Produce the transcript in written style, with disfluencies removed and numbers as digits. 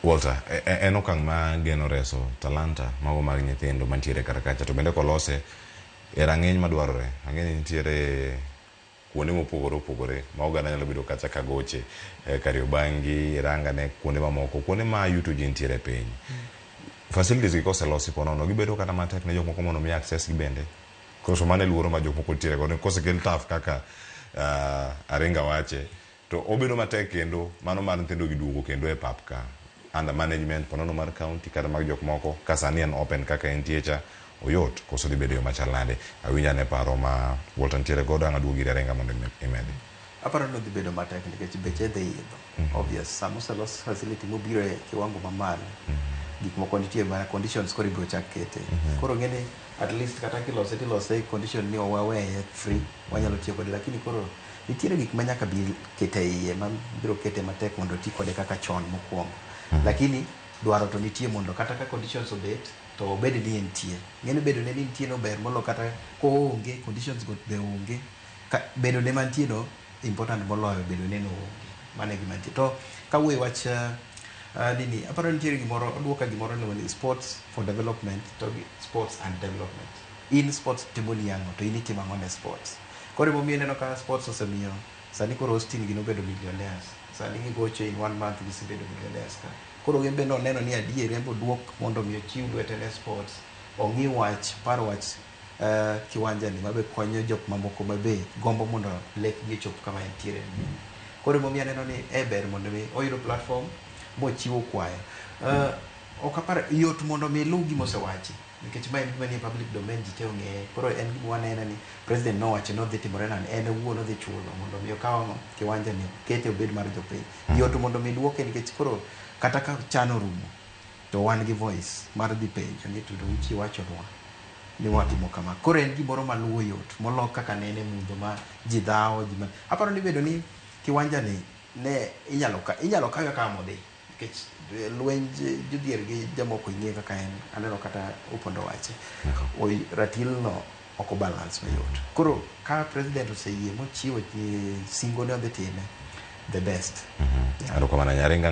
Walter, en okang' ma geno reso talanta mago mag nyithindo mantiere kar kacha, to bende kolose e rang'iny madwarore. Ang'eni nitiere kuonde mopogore opogore ma oganda nyalo bedo kacha ka goche, Kariobangi, Rangane, kuonde mamoko, kuonde ma yuto ji nitiere piny. Facilities gi koselosi ponono, gibedo kata matek ne jok moko mondo mi access gi bende. Koso mane luoro ma jok moko nitiere godo, kosekel taf kaka Aringa wache, to obedo matek kendo mano mar nyithindo giduogo kendo e pap ka. Under management ponono mar county kata mag jok moko kasani en open kaka entie cha oyot koso di bedo yo machal nade. Awinja ne paro ma Walter nitiere godo ang' aduogi Aringa mondo imedi. Aparo no dhi bedo matek nikech beche dhi idho. Obvious, sama oselos facility mobiro e kiwango mamalo, gik moko nitie mana conditions koro ibiro chak kete. Koro ng'eni at least kata kilose e condition ni waweye free, wanyalo tiyo kode, lakini koro nitiere gik ma nyaka bi kete iye ma biro kete matek mondo ti kode kaka chon mokwongo. Lakini dwaro to nitie mondo kata ka conditions obet to obed ni entie. Ng'eni bedo ne ni nitie no ber molo kata ko onge conditions go be onge. Bedo ne mantie no important moloyo bedo ne no onge. Mane gima nitie. To kawuoyo wach nini, aparo nitiere gimoro, odwoka gimoro ni sports for development to sports and development. In sports timo ni yango to in itimo ang'o ne sports. Koro momiyo neno ka sports osemiyo sani koro Austin gino bedo millionaires. Sani gigocho in 1 month gisebedo millionaires ka. Koro gembe no neno ni adier embo duok mondo mi ochiw lwete ne sports. Ong'i wach, paro wach kiwanja ni mabe konyo jok mamoko mabe gombo mondo lekgi chop kama entiere. Koro momiyo neno ni ber mondo mi oyudo platform mochiwo kwayo. Ok aparo yot mondo mi lu gima osewachi nikech ma en gima ni public domain ji te ong'eye. Koro en gima waneno ni president nowacho no dhi timore nani, en owuon odhi chulo mondo mi okaw kiwanja ni kete obed mar jopiny. Yot mondo mi duoke nikech koro kata ka chano rumo to wan gi voice mar dhi penjo ni to uchi wachonwa ni watimo kama. Koro en gimoro maluwo yot molo kaka nene mudho ma ji dhawo ji ma aparo ni bedo ni kiwanja ni ne inyalo kawe kama modhi nikech lwenj jodhier gi jamoko ing'e kaka en. Aneno kata Opondo wache ratil no oko balance mayot. Koro ka president oseyie mochiwo singo ne odhi time the best. Arokamana Nyaringa